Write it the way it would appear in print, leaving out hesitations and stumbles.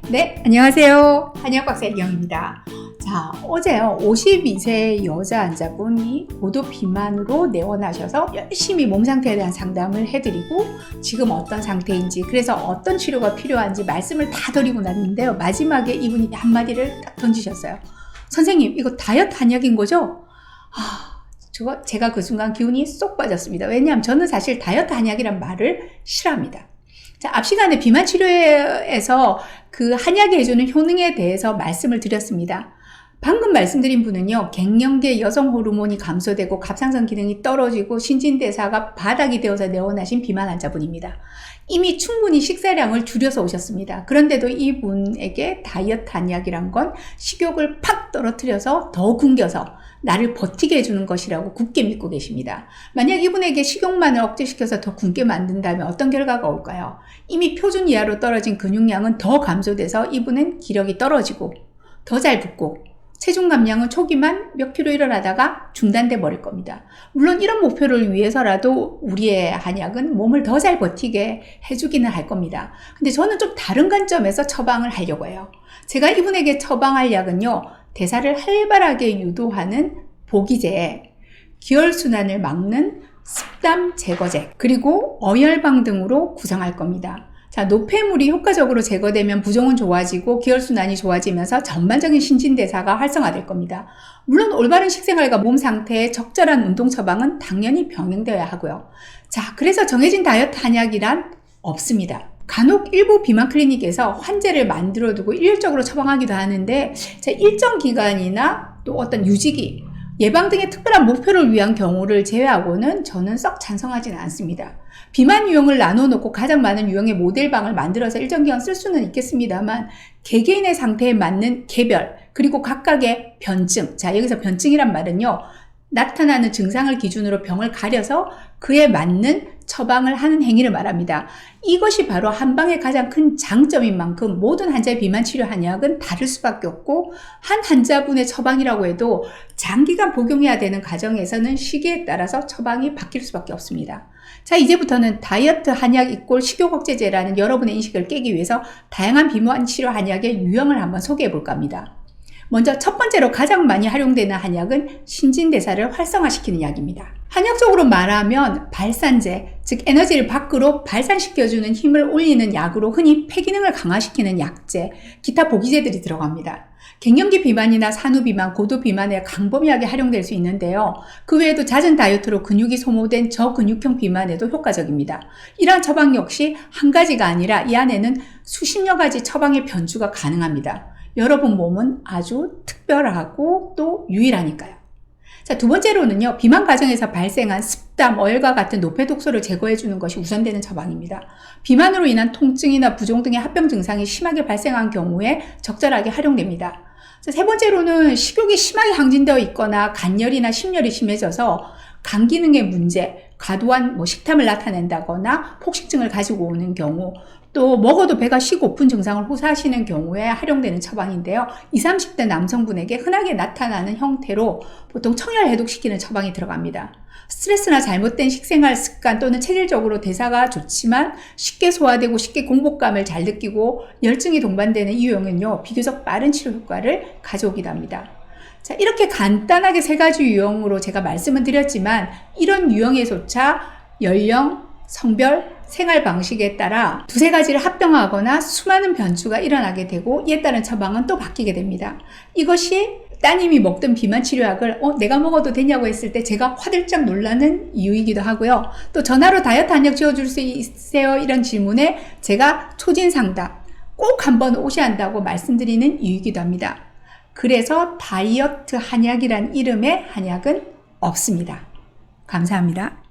네, 안녕하세요. 한의학박사 이경입니다. 자, 어제요 52세 여자 환자분이 고도 비만으로 내원하셔서 열심히 몸 상태에 대한 상담을 해드리고 지금 어떤 상태인지, 그래서 어떤 치료가 필요한지 말씀을 다 드리고 났는데요, 마지막에 이분이 한마디를 딱 던지셨어요. 선생님, 이거 다이어트 한약인 거죠? 제가 그 순간 기운이 쏙 빠졌습니다. 왜냐하면 저는 사실 다이어트 한약이란 말을 싫어합니다. 자, 앞 시간에 비만 치료에서 그 한약이 해주는 효능에 대해서 말씀을 드렸습니다. 방금 말씀드린 분은요, 갱년기에 여성 호르몬이 감소되고 갑상선 기능이 떨어지고 신진대사가 바닥이 되어서 내원하신 비만 환자분입니다. 이미 충분히 식사량을 줄여서 오셨습니다. 그런데도 이분에게 다이어트 한약이란 건 식욕을 팍 떨어뜨려서 더 굶겨서 나를 버티게 해주는 것이라고 굳게 믿고 계십니다. 만약 이분에게 식욕만을 억제시켜서 더 굶게 만든다면 어떤 결과가 올까요? 이미 표준 이하로 떨어진 근육량은 더 감소돼서 이분은 기력이 떨어지고 더 잘 붓고 체중 감량은 초기만 몇 킬로 일어나다가 중단돼 버릴 겁니다. 물론 이런 목표를 위해서라도 우리의 한약은 몸을 더 잘 버티게 해주기는 할 겁니다. 근데 저는 좀 다른 관점에서 처방을 하려고 해요. 제가 이분에게 처방할 약은요, 대사를 활발하게 유도하는 보기제, 기혈순환을 막는 습담 제거제, 그리고 어혈방 등으로 구성할 겁니다. 자, 노폐물이 효과적으로 제거되면 부종은 좋아지고 기혈순환이 좋아지면서 전반적인 신진대사가 활성화될 겁니다. 물론 올바른 식생활과 몸 상태에 적절한 운동 처방은 당연히 병행되어야 하고요. 자, 그래서 정해진 다이어트 한약이란 없습니다. 간혹 일부 비만 클리닉에서 환제를 만들어두고 일률적으로 처방하기도 하는데, 자, 일정 기간이나 또 어떤 유지기, 예방 등의 특별한 목표를 위한 경우를 제외하고는 저는 썩 찬성하지는 않습니다. 비만 유형을 나눠놓고 가장 많은 유형의 모델방을 만들어서 일정 기간 쓸 수는 있겠습니다만, 개개인의 상태에 맞는 개별, 그리고 각각의 변증, 자, 여기서 변증이란 말은요, 나타나는 증상을 기준으로 병을 가려서 그에 맞는 처방을 하는 행위를 말합니다. 이것이 바로 한방의 가장 큰 장점인 만큼 모든 환자의 비만 치료 한약은 다를 수밖에 없고, 한 환자분의 처방이라고 해도 장기간 복용해야 되는 과정에서는 시기에 따라서 처방이 바뀔 수밖에 없습니다. 자, 이제부터는 다이어트 한약 이꼴 식욕 억제제라는 여러분의 인식을 깨기 위해서 다양한 비만 치료 한약의 유형을 한번 소개해 볼까 합니다. 먼저 첫 번째로 가장 많이 활용되는 한약은 신진대사를 활성화시키는 약입니다. 한약적으로 말하면 발산제, 즉 에너지를 밖으로 발산시켜주는 힘을 올리는 약으로 흔히 폐기능을 강화시키는 약제, 기타 보기제들이 들어갑니다. 갱년기 비만이나 산후 비만, 고도 비만에 광범위하게 활용될 수 있는데요. 그 외에도 잦은 다이어트로 근육이 소모된 저근육형 비만에도 효과적입니다. 이러한 처방 역시 한 가지가 아니라 이 안에는 수십여 가지 처방의 변주가 가능합니다. 여러분 몸은 아주 특별하고 또 유일하니까요. 자, 두 번째로는요, 비만 과정에서 발생한 습담, 어혈과 같은 노폐 독소를 제거해 주는 것이 우선되는 처방입니다. 비만으로 인한 통증이나 부종 등의 합병 증상이 심하게 발생한 경우에 적절하게 활용됩니다. 자, 세 번째로는 식욕이 심하게 항진되어 있거나 간열이나 심열이 심해져서 간 기능의 문제, 과도한 식탐을 나타낸다거나 폭식증을 가지고 오는 경우, 또 먹어도 배가 고픈 증상을 호소하시는 경우에 활용되는 처방인데요. 20, 30대 남성분에게 흔하게 나타나는 형태로 보통 청혈 해독시키는 처방이 들어갑니다. 스트레스나 잘못된 식생활 습관 또는 체질적으로 대사가 좋지만 쉽게 소화되고 쉽게 공복감을 잘 느끼고 열증이 동반되는 이 유형은요, 비교적 빠른 치료 효과를 가져오기도 합니다. 자, 이렇게 간단하게 세 가지 유형으로 제가 말씀을 드렸지만, 이런 유형에조차 연령, 성별, 생활 방식에 따라 두세 가지를 합병하거나 수많은 변주가 일어나게 되고, 이에 따른 처방은 또 바뀌게 됩니다. 이것이 따님이 먹던 비만 치료약을 내가 먹어도 되냐고 했을 때 제가 화들짝 놀라는 이유이기도 하고요. 또 전화로 다이어트 한약 지어줄 수 있어요? 이런 질문에 제가 초진 상담 꼭 한번 오셔야 한다고 말씀드리는 이유이기도 합니다. 그래서 다이어트 한약이란 이름의 한약은 없습니다. 감사합니다.